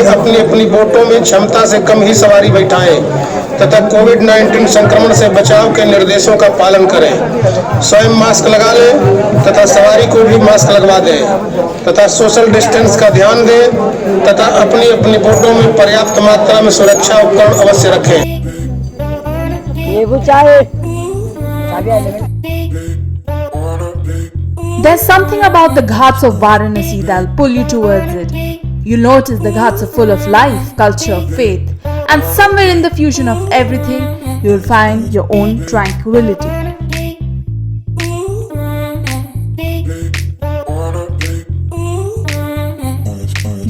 अपनी अपनी बोटों में क्षमता से कम ही सवारी बैठाएं तथा कोविड-19 संक्रमण से बचाव के निर्देशों का पालन करें। स्वयं मास्क लगा लें तथा सवारी को भी मास्क लगवा दें तथा सोशल डिस्टेंस का ध्यान दें तथा अपनी अपनी बोटों में पर्याप्त मात्रा में सुरक्षा उपकरण अवश्य रखें। There's something about the Ghats of Varanasi that'll pull you towards it. You'll notice the Ghats are full of life, culture, faith, and somewhere in the fusion of everything, you'll find your own tranquility.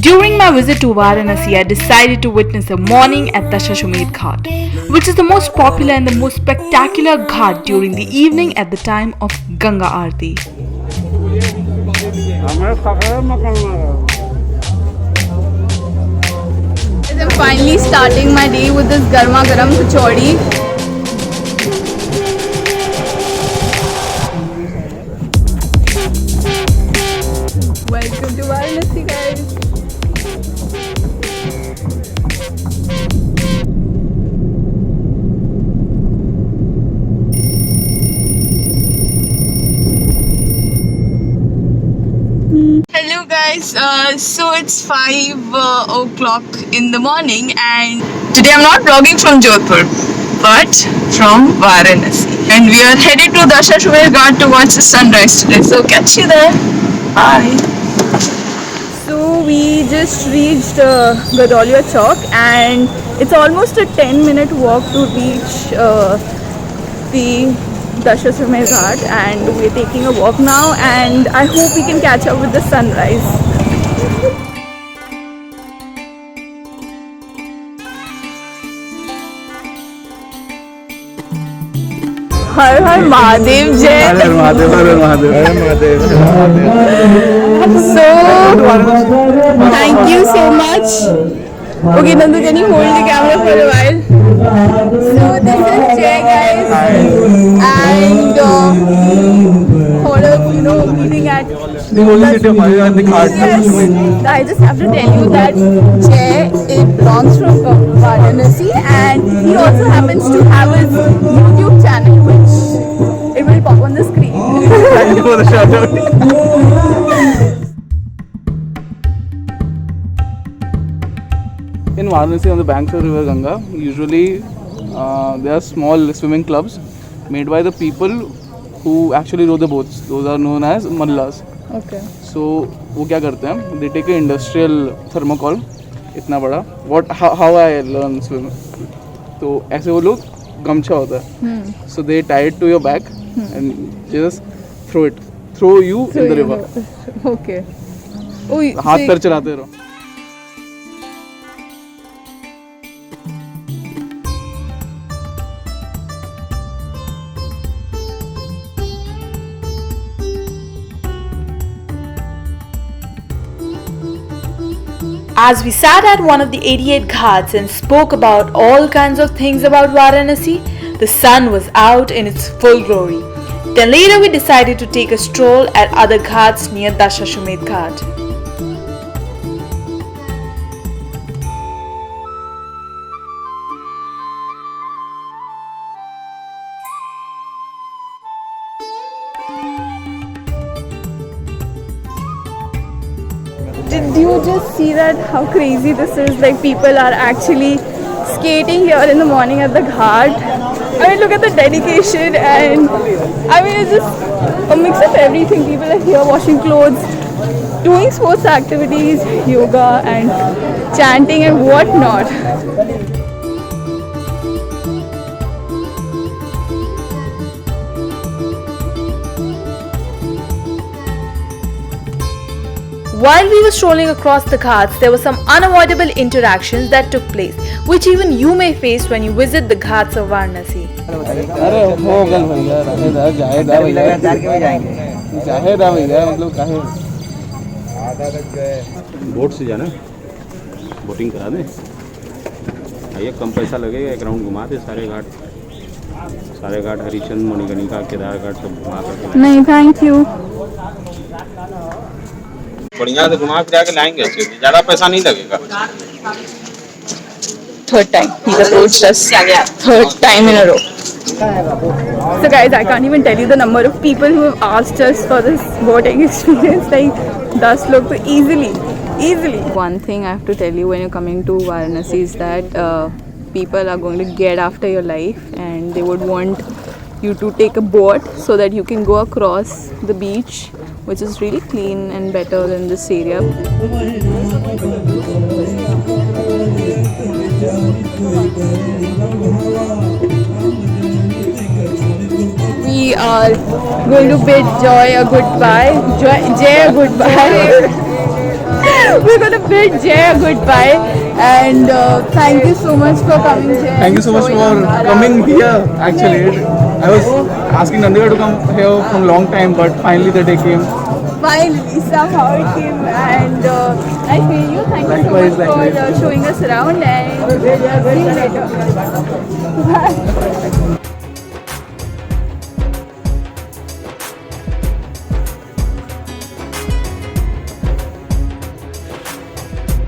During my visit to Varanasi, I decided to witness the morning at Dashashwamedh Ghat, which is the most popular and the most spectacular ghat during the evening at the time of Ganga Aarti. I'm finally starting my day with this garma garam kachori. Welcome to Varanasi, guys. Hello guys, so it's 5 o'clock in the morning and today I'm not vlogging from Jodhpur but from Varanasi and we are headed to Dashashwamedh Ghat to watch the sunrise today, so catch you there. Bye. So we just reached Gadolia Chowk and it's almost a 10-minute walk to reach the Dashashwamedh Ghat and we're taking a walk now and I hope we can catch up with the sunrise. Har Har Mahadev Jai. Har Har Mahadev, Har Har Mahadev, Har Har Mahadev. So, thank you so much. Okay, Nandu, can you hold the camera for a while? So, this is Jay, guys. And, meeting at The holy city of Varanasi, the Ghat. Yes, I just have to tell you that Jay, it belongs from Varanasi and he also happens to have his YouTube channel which it will pop on the screen. Thank you for the shout out. In Varanasi, on the banks of River Ganga, usually there are small swimming clubs made by the people who actually row the boats. Those are known as mallas. Okay. So वो क्या करते हैं? They take an industrial thermocol इतना बड़ा. How I learn swim. तो ऐसे वो लोग गमछा होता है. So they tie it to your back and just throw you in the river. Okay. Oh, हाथ पैर चलाते रहो. As we sat at one of the 88 ghats and spoke about all kinds of things about Varanasi, the sun was out in its full glory. Then later we decided to take a stroll at other ghats near Dashashwamedh Ghat. Did you just see that how crazy this is? Like people are actually skating here in the morning at the ghat. I mean, look at the dedication and I mean it's just a mix of everything. People are here washing clothes, doing sports activities, yoga and chanting and whatnot. While we were strolling across the ghats, there were some unavoidable interactions that took place, which even you may face when you visit the ghats of Varanasi. अरे हो गल भैया जाहेदा भैया जाहेदा भैया मतलब काहे boat से जाना बोटिंग करा दें भैया कम पैसा लगेगा एक राउंड घुमा दे सारे घाट हरिचंद मणिकर्णिका केदार घाट सब घुमा कर नहीं, थैंक यू. बढ़िया से घुमा फिरा के लाएंगे ज़्यादा पैसा नहीं लगेगा third time. He's approached us third time in a row. So guys, I can't even tell you the number of people who have asked us for this boating experience. Like 10 log to easily. One thing I have to tell you when you're coming to Varanasi is that people are going to get after your life, and they would want you to take a boat so that you can go across the beach, which is really clean and better than this area. We are going to bid Joy a goodbye. Jay a goodbye. We're going to bid Jay a goodbye. And thank you so much for coming, Jay. Thank you so much for coming here. Actually, I was asking Nandika to come here from a long time, but finally the day came. Finally, somehow it came, and I feel you. Thank you so Likewise, much likewise. for showing us around, and see you later. Bye.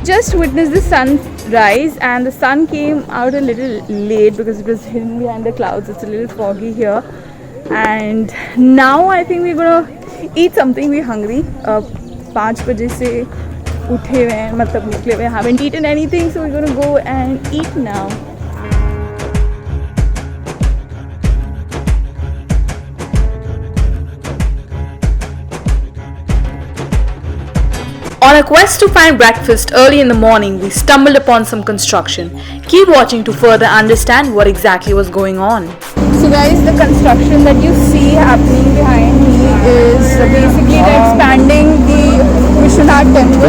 Just witnessed the sunrise, and the sun came out a little late because it was hidden behind the clouds. It's a little foggy here, and now I think we're gonna eat something. We're hungry. 5 बजे से उठे हुए हैं, मतलब निकले हुए. Haven't eaten anything, so we're gonna go and eat now. On a quest to find breakfast early in the morning, we stumbled upon some construction. Keep watching to further understand what exactly was going on. So guys, the construction that you see happening behind me is basically they're expanding the Vishwanath temple.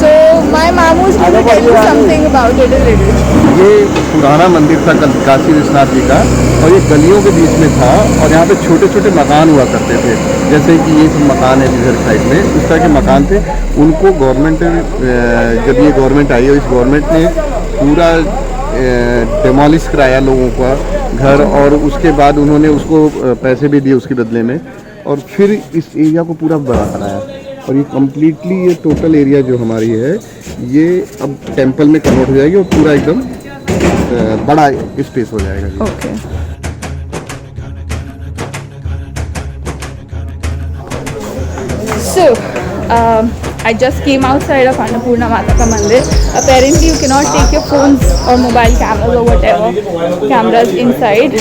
So my mom was going to tell you something about it a little. ये पुराना मंदिर था काशी विश्वनाथ जी का, और ये गलियों के बीच में था, और यहाँ पे छोटे छोटे मकान हुआ करते थे, जैसे कि ये सब मकान है इधर साइड में, उस तरह के मकान थे. उनको गवर्नमेंट, जब ये गवर्नमेंट आई और इस गवर्नमेंट ने पूरा डेमोलिश कराया लोगों का घर, और उसके बाद उन्होंने उसको पैसे भी दिए उसके बदले में, और फिर इस एरिया को पूरा बड़ा बनाया. और ये कम्प्लीटली, ये टोटल एरिया जो हमारी है, ये अब टेम्पल में कन्वर्ट हो जाएगी और पूरा एकदम बड़ा स्पेस हो जाएगा. Okay. So, I just came outside of Annapurna Mata ka mandir. Apparently, you cannot take your phones or mobile cameras or whatever cameras inside.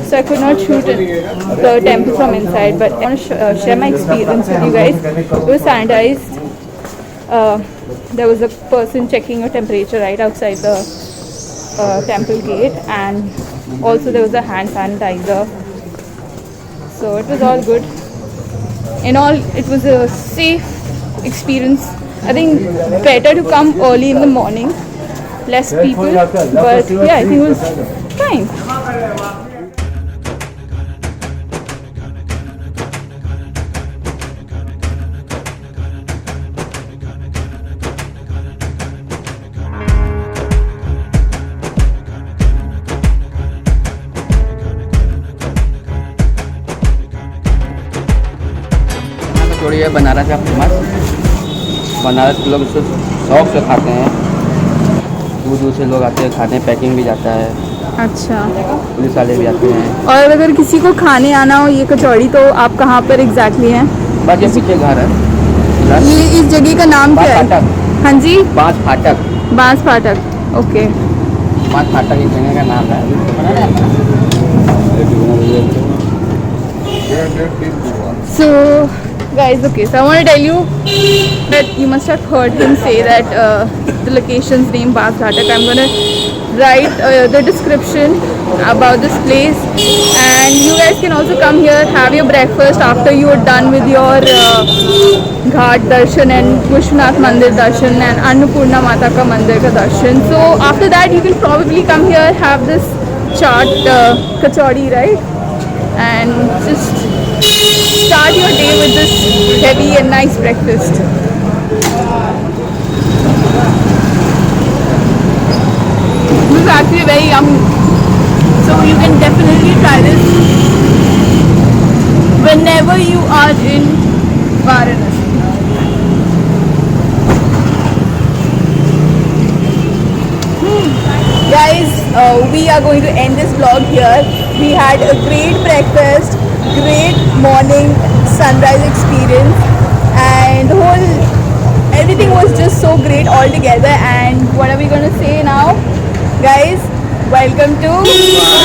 So I could not shoot the temple from inside. But I want to share my experience with you guys. It was sanitized. There was a person checking your temperature right outside the temple gate, and also there was a hand sanitizer. So it was all good. In all, it was a safe experience. I think better to come early in the morning, less people, but yeah, I think it was fine. कचौड़ी है बनारस का famous. Banaras के लोग इसको शौक से खाते हैं, दूर दूर से लोग आते हैं खाते हैं, पैकिंग भी जाता है, अच्छा. पुलिस वाले भी आते हैं. और अगर किसी को खाने आना हो ये कचौड़ी, तो आप कहाँ पर एग्जैक्टली हैं? बस ये पीछे घर है, ये इस जगह का नाम क्या है? फाटक. हाँ जी, बांस फाटक. बांस फाटक. ओके. बांस फाटक इस जगह का नाम है. So, guys, okay, so I want to tell you that you must have heard him say that the location's name Baas Ghatak. I'm going to write the description about this place, and you guys can also come here, have your breakfast after you are done with your Ghat Darshan and Vishwanath Mandir Darshan and Annapurna Mata ka Mandir ka Darshan. So after that you can probably come here, have this chaat kachori, right? And just start your day with this heavy and nice breakfast. This is actually very yummy. So you can definitely try this whenever you are in Varanasi. guys, we are going to end this vlog here. We had a great breakfast, great morning sunrise experience, and everything was just so great all together. And what are we going to say now, guys? Welcome to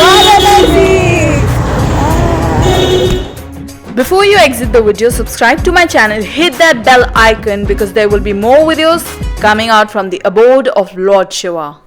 Varanasi. Before you exit the video, subscribe to my channel, hit that bell icon because there will be more videos coming out from the abode of Lord Shiva.